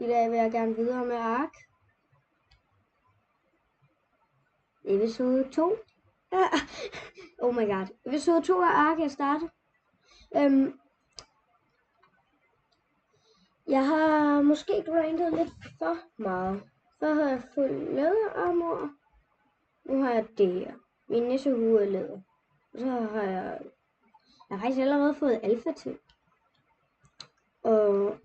I dag vil jeg gerne videre med Ark. Episode 2. Oh my god. Episode 2 af Ark er startet. Jeg har måske grindet lidt for meget. Så har jeg fået læderarmor. Nu har jeg det her. Min nissehue er læder. Og så har jeg faktisk allerede fået alfa til. Og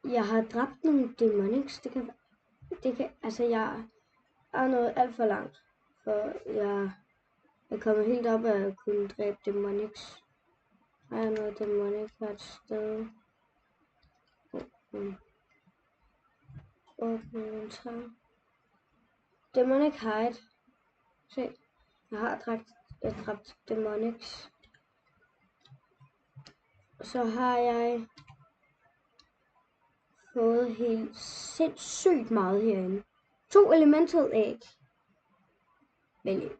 jeg har dræbt nogle demonics. Altså jeg er nået alt for langt. For jeg er kommet helt op at kunne dræbe demonics. Har jeg noget demonic her et sted? Demonic hide. Se, jeg har dræbt demonics. Så har jeg fået helt sindssygt meget herinde. 2 elemental æg. Vel,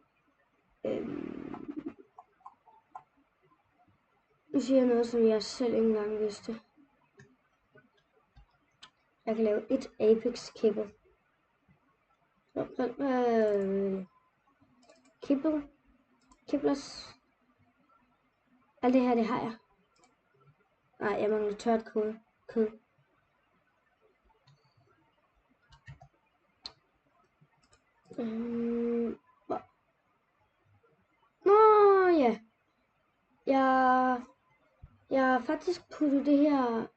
nu siger jeg noget, som jeg selv ikke engang vidste. Jeg kan lave et apex kibble. Kibblers. Alt det her, det har jeg. Nej, jeg mangler tørt kød. Nå ja. Jeg har faktisk puttet det her.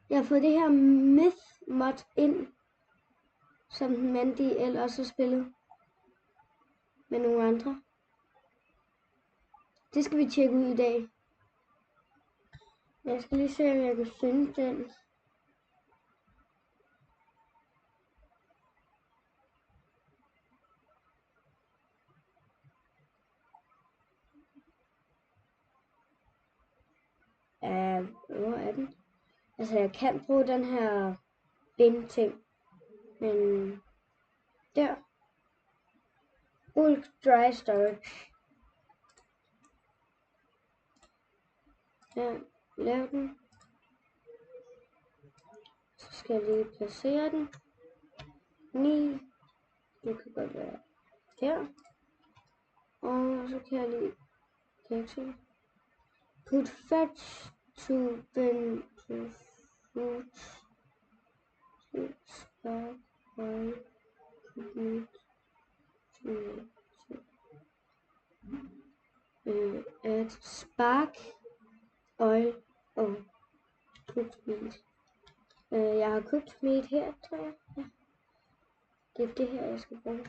Jeg har fået det her myth mod ind, som Mandy ellers har spillet med nogle andre. Det skal vi tjekke ud i dag. Jeg skal lige se, om jeg kan finde den. Hvor er den? Altså, jeg kan bruge den her bind-ting. Men der. Bulk dry storage. Ja, lav den. Så skal jeg lige placere den. 9. Det kan godt være her. Og så kan jeg lige tekste. Put fetch to bin to fruits. Spark oil. Add spark oil og cooked meat. Jeg har cooked meat her, tror jeg. Ja. Det er det her, jeg skal bruge.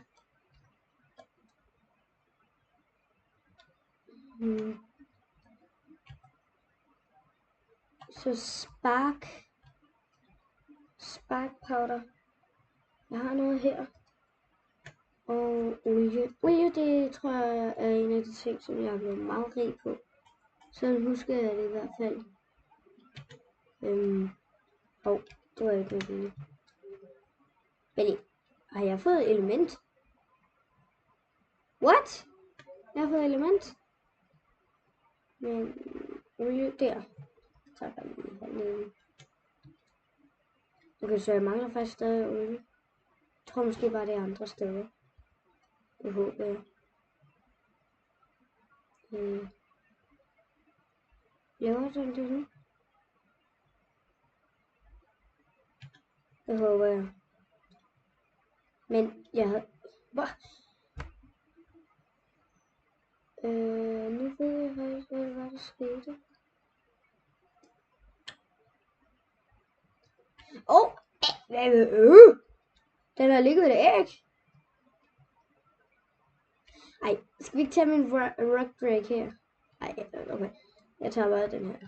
Så spark powder. Jeg har noget her. Og olie. Olie, det tror jeg er en af de ting, som jeg er blevet meget rig på. Så husker jeg det i hvert fald. Det var ikke noget vildt. Men har jeg fået element? What? Jeg har fået element? Men olie der. Så kan jeg lige hernede. Okay, så jeg mangler faktisk stadig olie. Jeg tror måske bare det er andre steder. Det håber jeg. Laver den det nu? Det håber jeg. Men jeg havde... Nu ved jeg faktisk, hvad der skete. Den har ligget et æg. Ej, skal vi ikke tage min rock break her? Ej, okay. Jeg tager bare den her.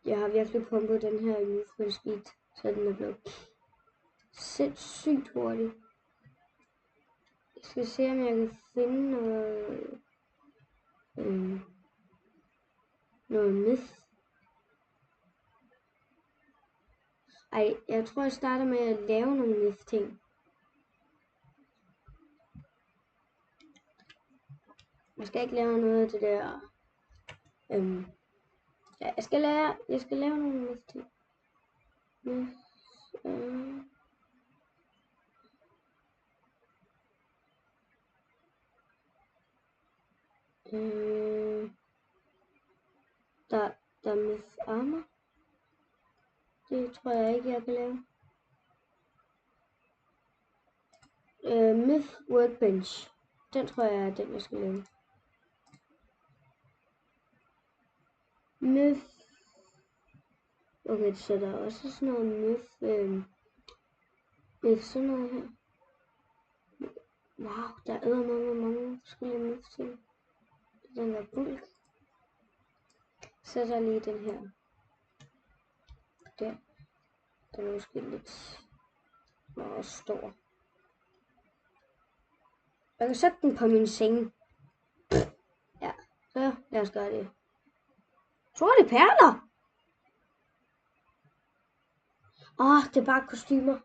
Jeg har virkelig pumpet den her i full speed, så den er blevet sindssygt hurtig. Jeg skal se, om jeg kan finde noget myth. Ej, jeg tror, jeg starter med at lave nogle myth ting. Jeg skal ikke lave noget af det der. Ja, jeg skal lave nogle myth ting. Der er myth armor. Det tror jeg ikke, jeg kan lave. Myth workbench. Den tror jeg er den, jeg skal lave. Myth. Okay, så der er også sådan noget myth sådan noget her. Wow, der er mange forskellige myth ting. Den der bulk. Så er der lige den her. Der. Den er måske lidt meget stor. Jeg kan sætte den på min seng. Ja, så lad os gøre det. Sorte perler! Det er bare kostymer.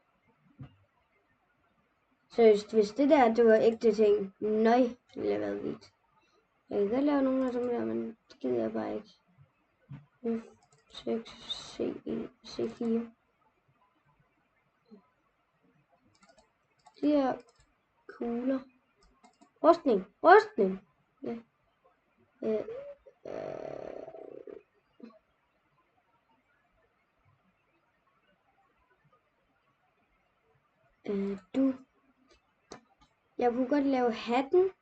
Seriøst, hvis det der, det var ægte ting. Nej, det ville have været vildt. Jeg kan godt lave nogle af dem der, men det gider jeg bare ikke. F6, C1, C4. De her kugler. Rustning. Ja. Jeg kunne godt lave hatten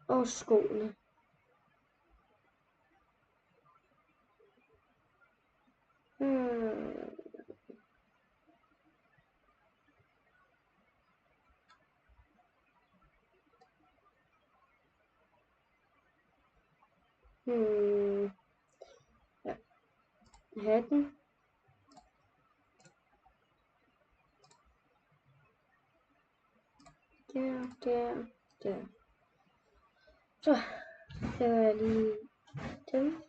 og skoene. Ja. Hatten. Der. Så laver jeg lige dem.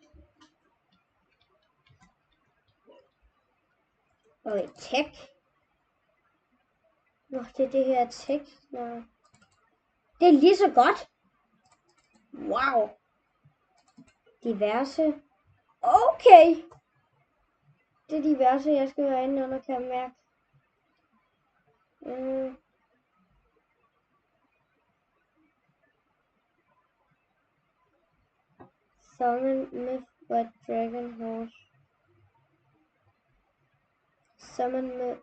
Og et tech. Nå, det er det her tech. Nå. Det er lige så godt. Wow. Diverse. Okay. Det er diverse, jeg skal være inde under, kan jeg mærke. Summon Myth White Dragon Horse. Summon med...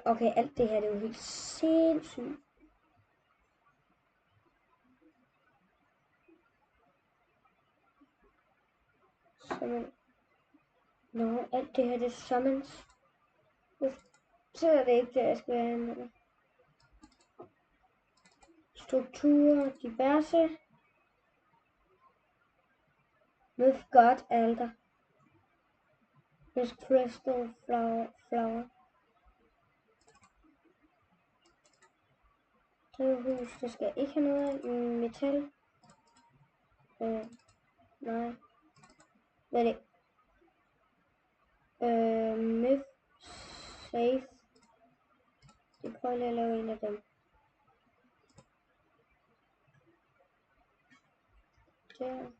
Okay, alt det her, det er jo helt sindssygt. Summon. Nå, alt det her, det er summons. Så er det ikke det, jeg skal have med. Strukturer, diverse. Myth God Alter. Myth Crystal Flower. Drivhus, det skal ikke have noget af. Metal. Nej. Hvad er det? Myth Safe. Jeg prøver lige at lave en af dem. Der.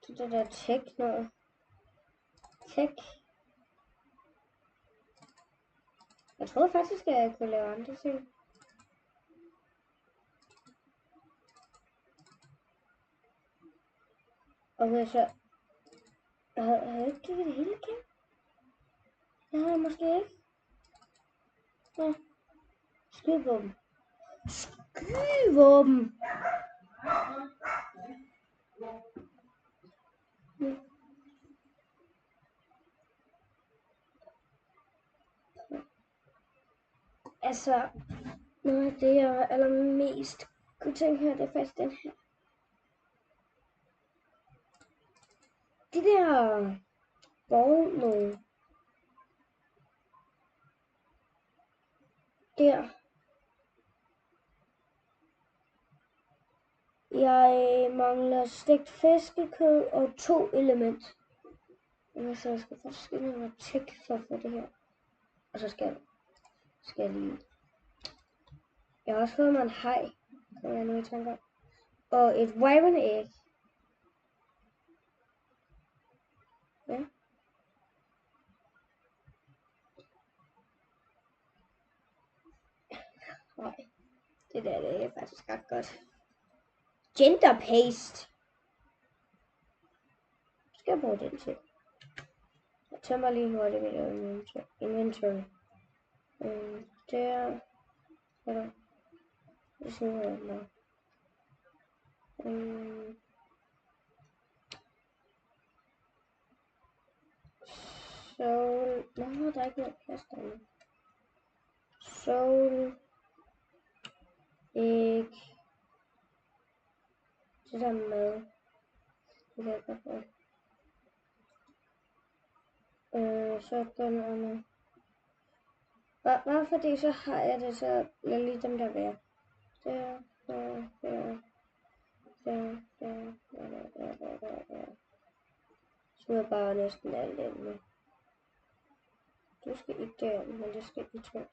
Det der tech noget. Tech. Jeg troede faktisk, at jeg kunne lave andre ting. Okay, så... Jeg havde ikke kigget det hele igen. Det havde jeg måske ikke. Ja. Skydevåben. Skydevåben! Altså, noget af det, jeg allermest kunne tænke her, det er faktisk den her. De der vogne der. Jeg mangler stegt fiskekød og 2 element. Så jeg skal faktisk ind og tech for at få det her. Og så skal jeg lige... Jeg har også fået mig en haj, som jeg nu i tanke om. Og et wyvern egg. Ja. Nej, det der det er faktisk ret godt. Gender paste. Skal jeg bruge den til? Jeg tømmer lige hurtigt mit inventory. Der. Eller. Det sådan noget. Soul. Nå, der er ikke noget plads derinde. Soul. Æg. Det der mad. Det kan jeg godt få. Sådan. Bare fordi så har jeg det, så lad lige dem der være. Der. Så er bare næsten alt ind med. Du skal ikke der, men det skal I to.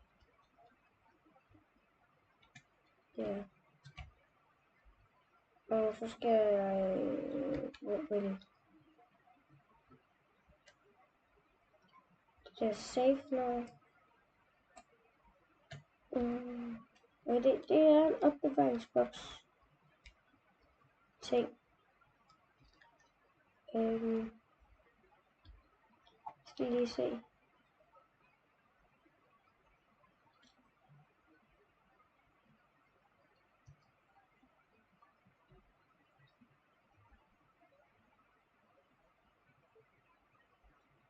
Ja. Og så skal jeg... Det er safe nu. Og det er en opbevaringsboks. Ting. Skal lige se.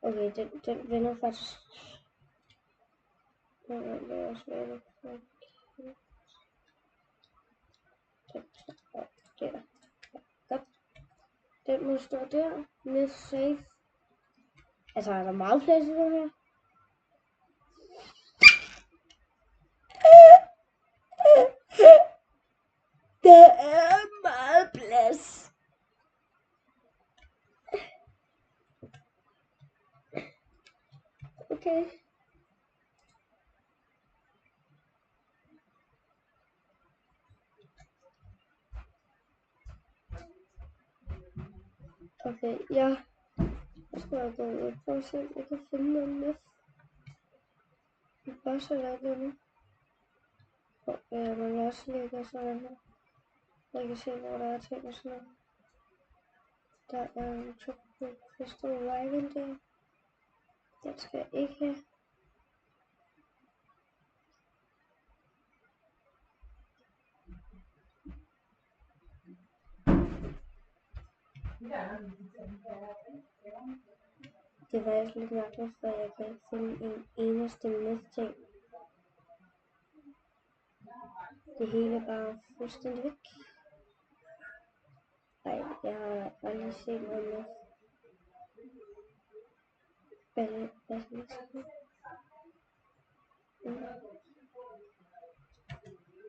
Okay, den vender faktisk. Det er også været der. Godt. Den må stå der. Med safe. Altså, er der meget plads i det her? Der er meget plads. Okay. Okay, ja. Jeg skal jeg gå ud og prøve at se, om jeg kan finde noget med. Bare så der er nu. Man også lægger sådan her. Jeg kan se, hvor der er ting og sådan noget. Der er en tropical crystal wagon der. Den skal jeg ikke have. Det er faktisk lidt mærkeligt, for jeg kan ikke finde en eneste myth-ting. Det hele er bare fuldstændig væk. Nej, jeg har aldrig set noget myth.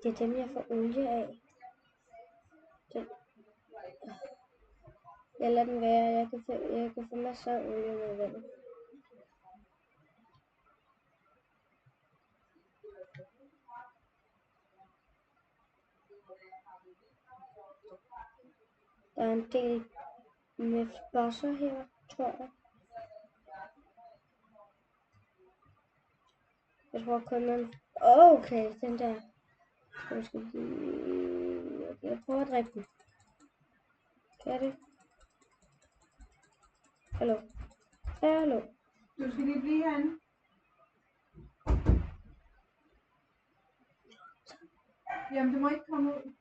Det er dem, jeg får olie af. Jeg lader den være. Jeg kan få masser af olie med vandet. Der er en del med bosser her, tror jeg. Jeg tror kun man... Okay, den der. Jeg skal lige... Okay, jeg prøver at dræbe den. Kan jeg det? Hallo? Hallo? Du skal lige blive herinde. Jamen, du må ikke komme ud.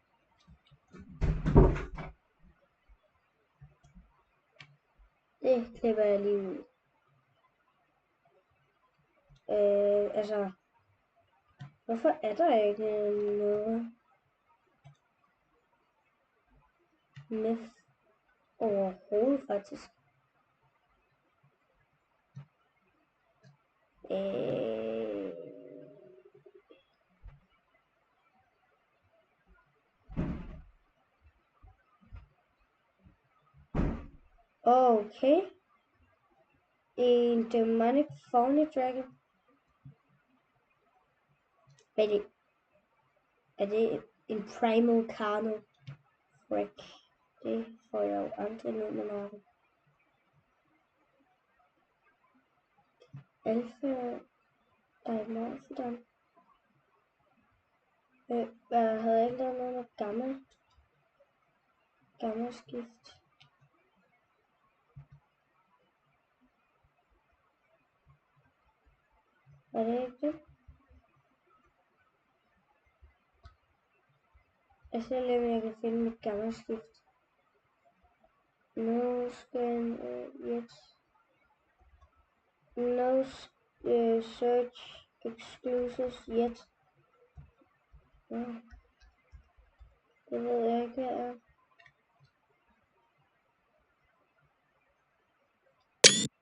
Det klipper jeg lige ud. Altså... Hvorfor er der ikke noget myth overhovedet, faktisk? Okay. En demonic phony dragon. Hvad er det? Er det en primal carnal? Frick. Det får jeg jo aldrig ned med nakken. Alfa. Nej, Morphodon. Hvad havde jeg ikke lavet noget med gamma skift? Var det ikke det? Jeg skal lige, om jeg kan finde mit gamma skift. No scan yet. No search exclusives yet. Det ved jeg ikke, hvad er.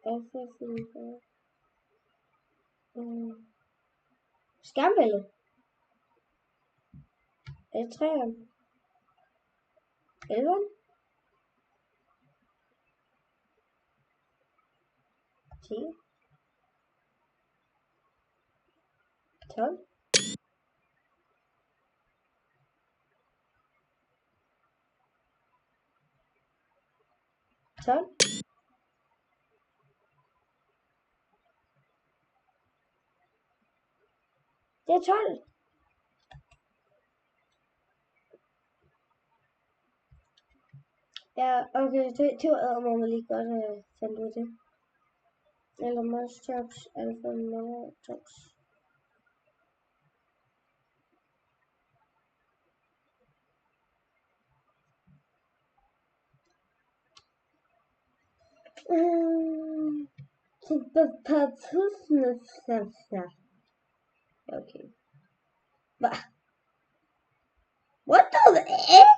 Alfa Fever. Skærmbillede. Er det 3'eren? 11'eren? 10? 12? 12? Det er 12! Ja, okay, det var eddermame lige godt at fandt ud af det. Eller Mustops, Alpha Monotops. Okay. Hvad? What the heck?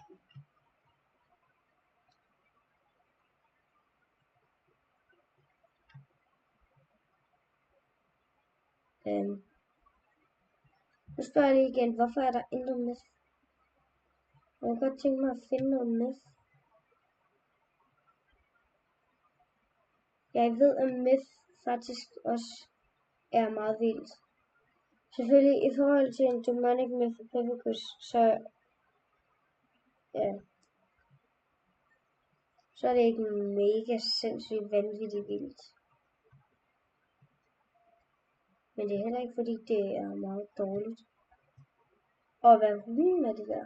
Nu spørger jeg lige igen, hvorfor er der intet myth? Jeg kunne godt tænke mig at finde noget myth. Jeg ved, at myth faktisk også er meget vildt. Selvfølgelig i forhold til en demonic myth og Pevicus, så ja, så er det ikke mega sindssygt vanvittigt vildt. Men det er heller ikke fordi det er meget dårligt. Og hvad er det der?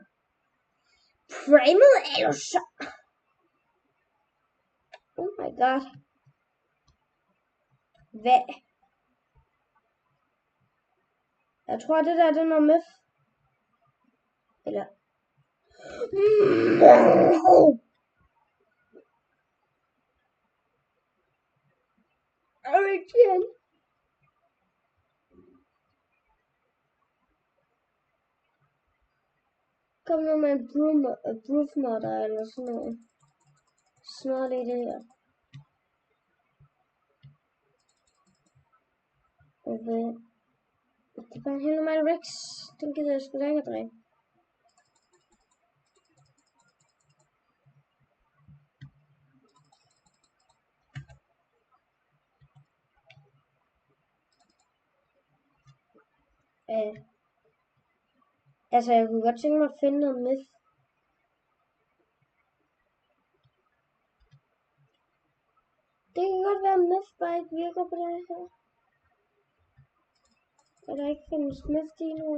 Primal er jo så... Oh my god. Hvad? Jeg tror det der, det er noget myth. Eller... Origin. Kom nu med en proof modder eller sådan noget. Snart i det her. Og hvad? Det er bare en helt normal Rex. Den gider jeg sgu da ikke at dræbe. Altså, jeg kunne godt tænke mig at finde noget myth. Det kan godt være, at myth bare ikke virker på det her. Og der ikke findes myth i nu.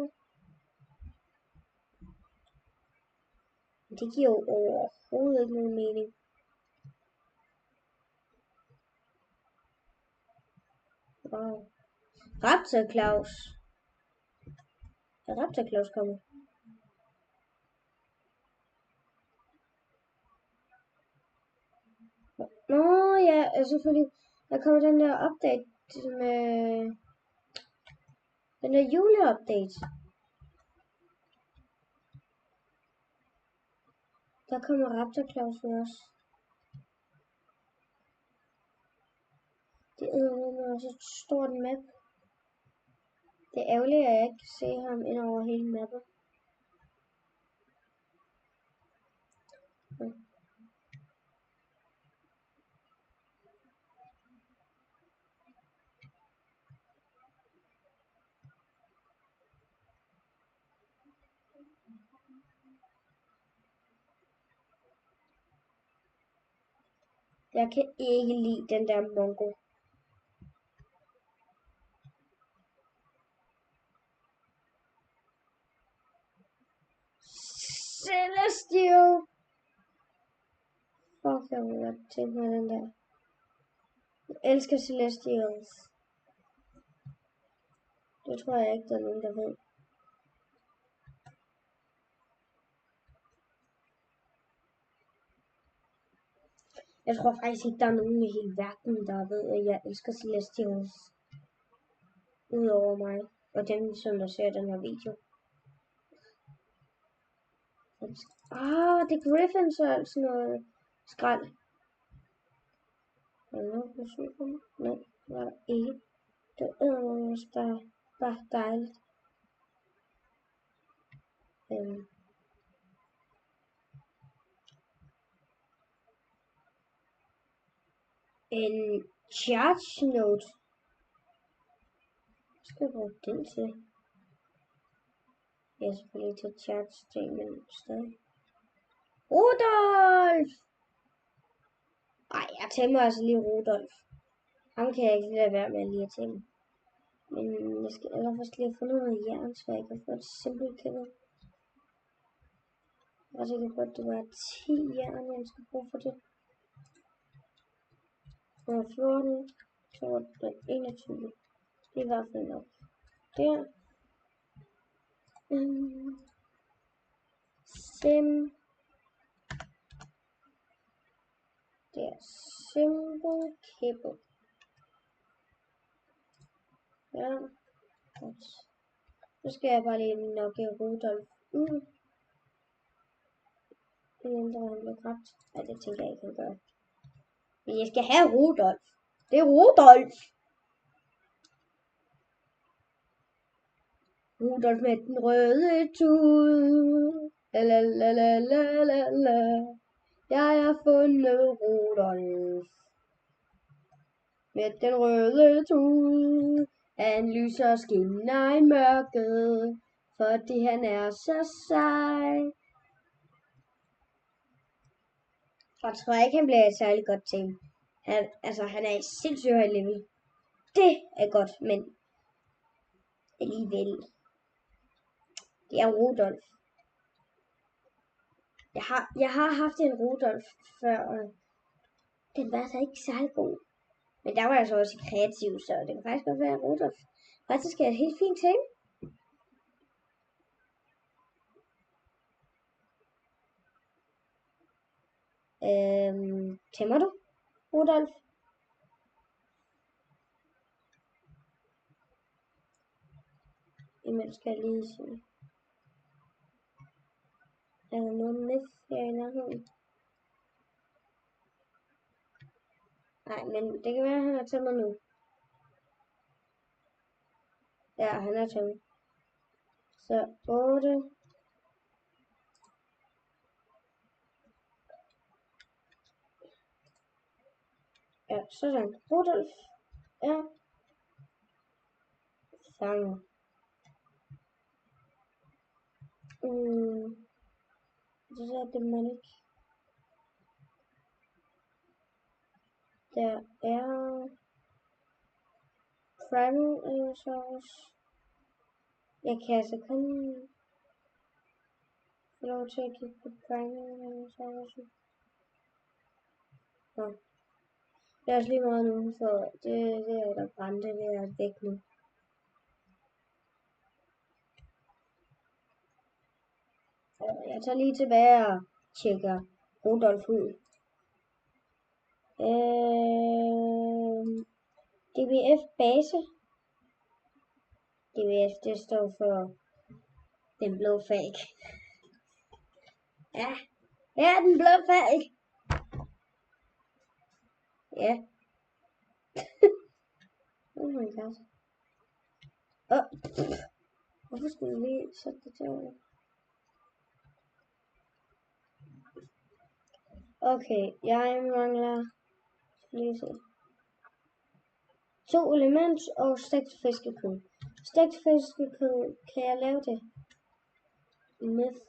Det giver jo overhovedet ikke nogen mening. Wow. Raptor Claus. Er Raptor Claus kommet? Nå ja, selvfølgelig. Der kommer den der update med... Den der juleupdate. Der kommer Raptor Claus også. Det er også et stort map. Det er ærgerligt, at jeg ikke kan se ham ind over hele mappet. Jeg kan ikke lide den der mongo. Celestial! Fuck, jeg vil godt tænke mig den der. Jeg elsker Celestials. Det tror jeg ikke, der er nogen, der ved. Jeg tror faktisk ikke, der er nogen i hele verden, der ved, at jeg elsker Celestials. Udover mig. Og dem, som der ser den her video. Det er Griffins og alt sådan noget skrald. Er der noget besøg på mig? Nej, det var der ikke. Det er bare dejligt. En charge note. Hvad skal jeg bruge den til? Jeg er selvfølgelig til charge ting, men stadig. Rudolf! Ej, jeg tæmmer altså lige Rudolf. Ham kan jeg ikke lade være med lige at tæmme. Men jeg skal allerførst lige have fundet noget jern, så jeg kan få et simpelt kæmpe. Jeg er sikker på, at det var 10 jern, jeg skal bruge for det. Og 14, 21. Det er i hvert fald nok. Der. Sim. Det er simple cable. Ja. Godt. Så skal jeg bare lige nokke Rudolf ud. Inden han bliver dræbt. Ej, det tænker jeg ikke, han gør. Men jeg skal have Rudolf. Det er Rudolf. Rudolf med den røde tud. La la la la la la la. Jeg har fundet Rudolf. Med den røde tud. Han lyser og skinner i mørket. Fordi han er så sej. Jeg tror ikke, han bliver et særligt godt team. Han er i sindssygt høj level. Det er godt, men alligevel. Det er Rudolf. Jeg har haft en Rudolf før, og den var så ikke særlig god. Men der var jeg så også i kreativ, så det kan faktisk godt være Rudolf. Faktisk er et helt fint team. Tæmmer du, Rudolf? Imens skal jeg lige se. Er der noget med her i nærheden? Nej, men det kan være, at han er tæmmer nu. Ja, han er tæmmer. Så 8. Ja, sådan. Rudolf. Ja. Fanget. Det er demonic. Der er primal Allosaurus. Jeg kan altså kun få lov til at kigge på primal Allosaurus. Nå. Det er også lige meget nu, for det er der brændte, det er væk nu. Jeg tager lige tilbage og tjekker Rudolf ud. DBF base. DBF, det står for den blå fake. Ja, her er den blå fake. Ja. Oh my god. Hvorfor skulle vi lige sætte det til? Okay, jeg mangler lige se. 2 element og stegt fiskekød. Stegt fiskekød, kan jeg lave det? Myth.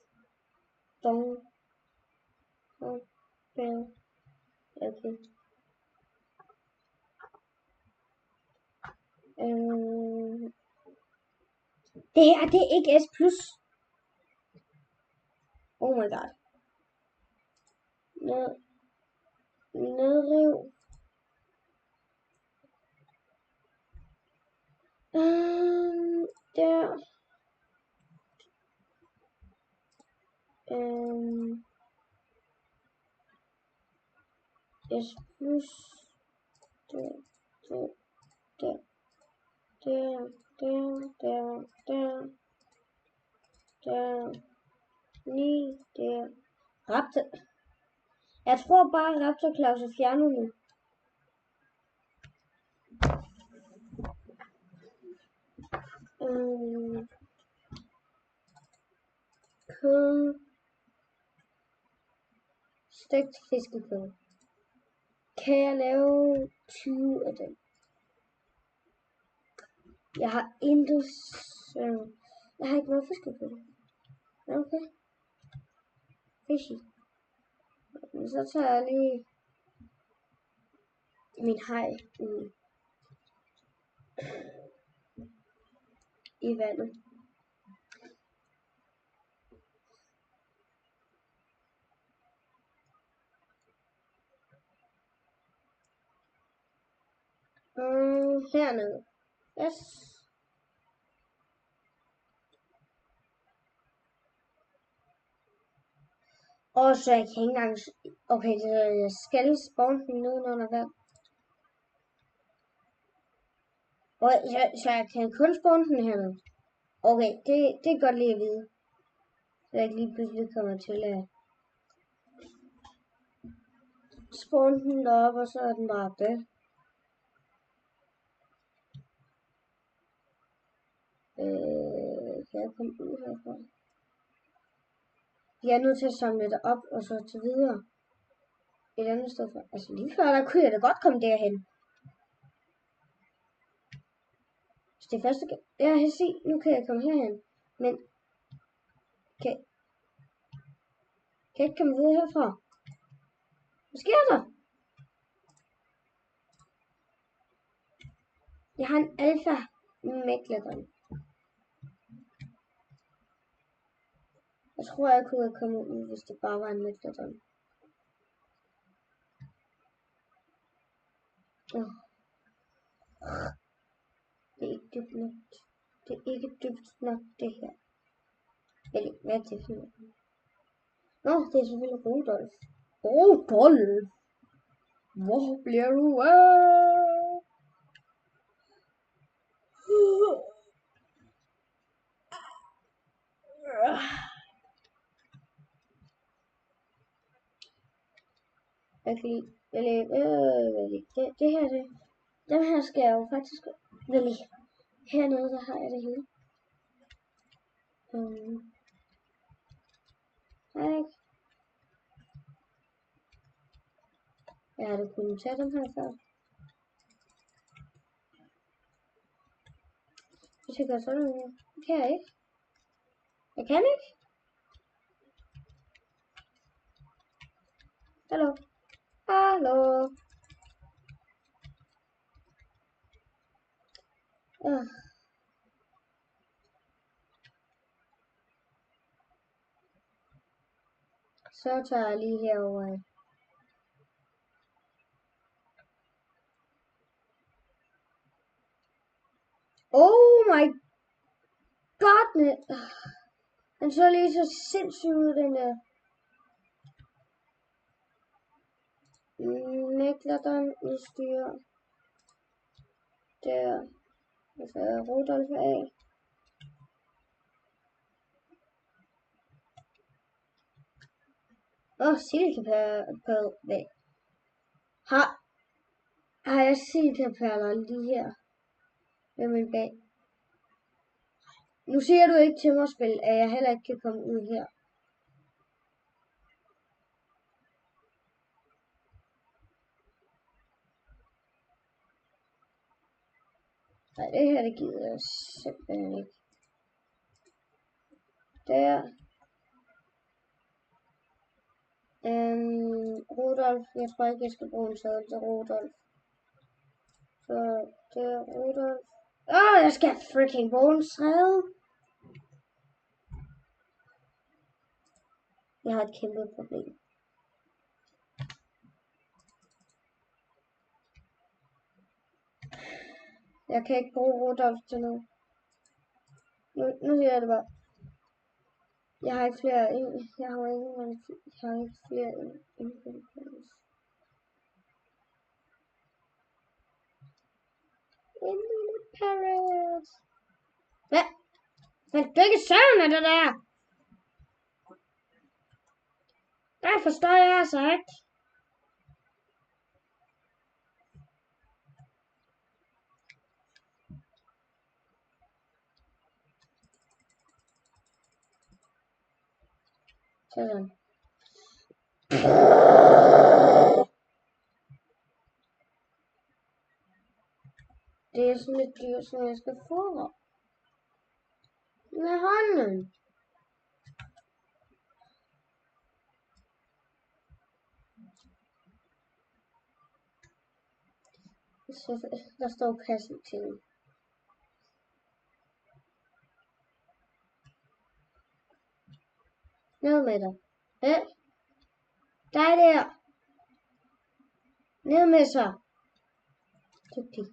Dong. Okay. Okay. Det her, det er ikke S+. Oh my god. Nedriv. Der. S plus. Der. Ni, der. Raptor. Jeg tror bare, Raptor Claus er fjernet nu. Kød. Stegt fiskekød. Kan jeg lave 20 af dem? Jeg har intet. Jeg har ikke noget fiskekød. Okay. Fishy. Så tager jeg lige min haj i vandet. Hernede. Yes. Og så jeg kan ikke engang. Okay, jeg skal spawn den nedenunder vand. Og så jeg kan kun spawn den hernede. Okay, det er godt lige at vide. Så jeg ikke lige pludselig kommer til at spawn den deroppe, og så er den bare død. Kan jeg komme ud herfra? Jeg er nødt til at samle det op, og så til videre. Et andet sted for. Altså lige før, der kunne jeg da godt komme derhen. Så det første gang. Ja, jeg se, nu kan jeg komme herhen. Men kan jeg ikke komme videre herfra? Hvad sker der? Jeg har en alfa megalodon. Jeg tror, jeg kunne have kommet ud, hvis det bare var en megalodon. Det er ikke dybt nok. Det er ikke dybt nok, det her. Eller, hvad er det for noget? Nå, det er selvfølgelig Rudolf. Rudolf! Hvor bliver du af? Det her, dem her skal jeg jo faktisk vælge. Hernede, der har jeg det hele. Jeg har da kunnet tage dem her før. Hvis jeg gør sådan her. Det kan jeg ikke. Jeg kan ikke. Hallo. Hallo. Så tager jeg lige herover. Oh my god. Den så lige så sindssygt ud, den der. Megalodon udstyr. Der. Så er Rudolf af. Silkeperler. Har jeg silkeperler lige her? Ved min bag. Nu siger du ikke til mig at spille, at jeg heller ikke kan komme ud her. Nej, det her, det gider jeg simpelthen ikke. Der. Rudolf, jeg tror ikke, jeg skal bruge en sadel til Rudolf. Så det er Rudolf. Jeg skal freaking bruge en sadel. Jeg har et kæmpe problem. Jeg kan ikke bruge Rudolf til noget. Nu siger jeg det bare. Jeg har ikke flere. Jeg har ikke flere indfældes. Paris. Hvad? Hvad du ikke søvn af det der? Der forstår jeg altså ikke. Sådan. Det er sådan et dyr, som jeg skal få med hånden. Så der står kassen til. Ned med dig. Hey. Dig der. Ned med sig. Dygtig.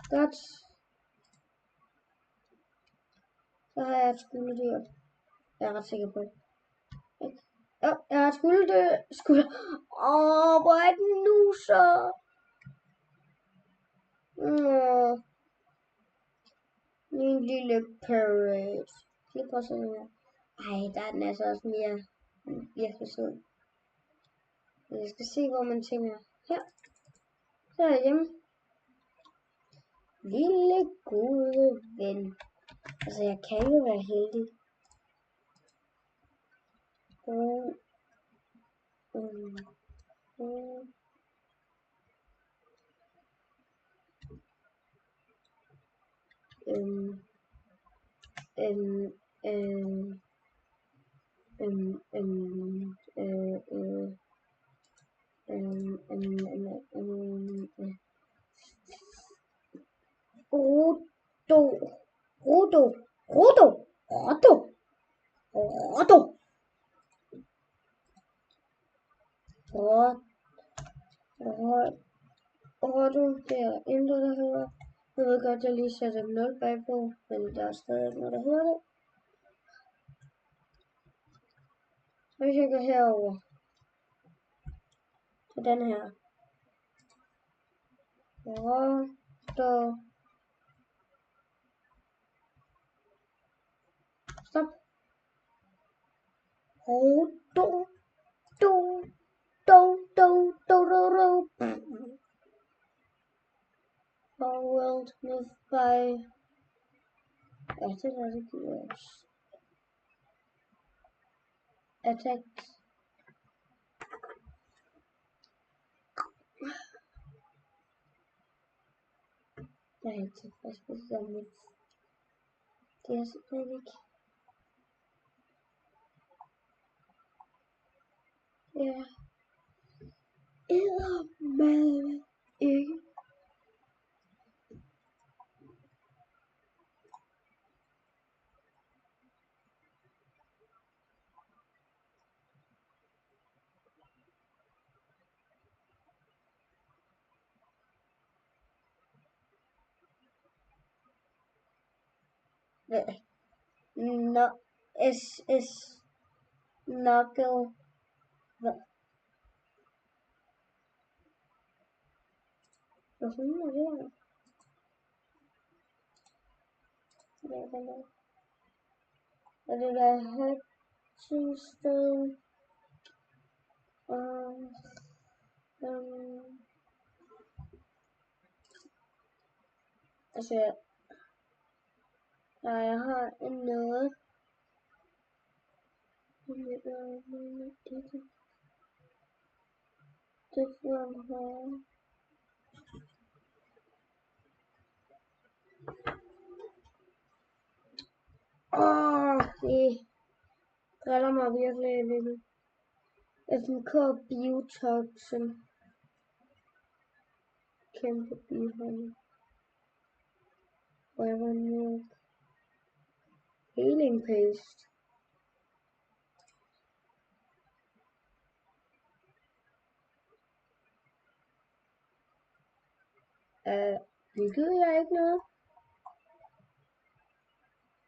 Godt. Så har jeg et skulderdyr. Jeg er ret sikker på det. Ja, jeg har et skulder. Hvor er den nu så? Min lille parrot. Lige på sådan her. Ej, der er den altså også mere virkelig sød. Jeg skal se, hvor man tænker. Her. Så er jeg hjemme. Lille gode ven. Altså, jeg kan jo være heldig. Rodo, det er intet, der hedder. Jeg ved godt, jeg lige sætter 0 bagpå, men der er stadig ikke noget, der hedder det. Så hvis jeg går herover til den her. Rodo. Stop. Rodo. Do. Our world moved by. Ja, det er det giver os. Attack. Jeg er ikke tilfreds med det der mix. Det er simpelthen ikke. Ja. Eddermame ikke. No, S. Knuckle. Hvad fanden er det her? Er det der Hutchinson? Altså, jeg har noget. Different her. Det driller mig virkelig lidt. FMK Biotoxin. Kæmpe bihånd. Whatever milk. Healing paste. Byggede jeg ikke noget?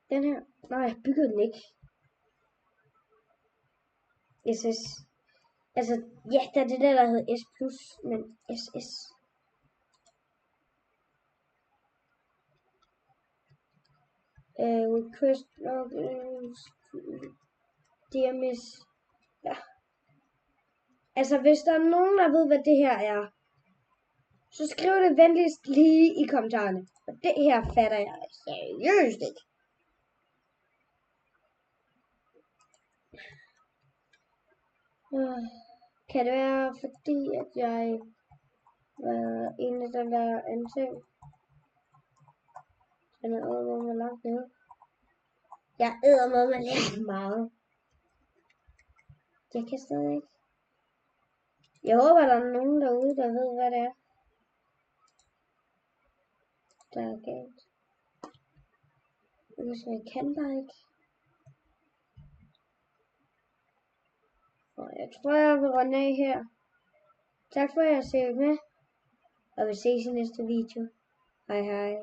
Den her? Nej, jeg byggede den ikke. SS. Altså, ja, der er det der hedder S+, men SS. Request logins. DMS. Ja. Altså, hvis der er nogen, der ved, hvad det her er, så skriv det venligst lige i kommentarerne. Og det her fatter jeg seriøst ikke. Kan det være, fordi at jeg var en af den der ansøg? Den er over langt nede. Jeg æder med lidt meget. Jeg kan stadig ikke. Jeg håber, der er nogen derude, der ved, hvad det er, der er galt. Jeg kan bare ikke. Og jeg tror, jeg vil runde af her. Tak for at I har set med. Og vi ses i næste video. Hej hej.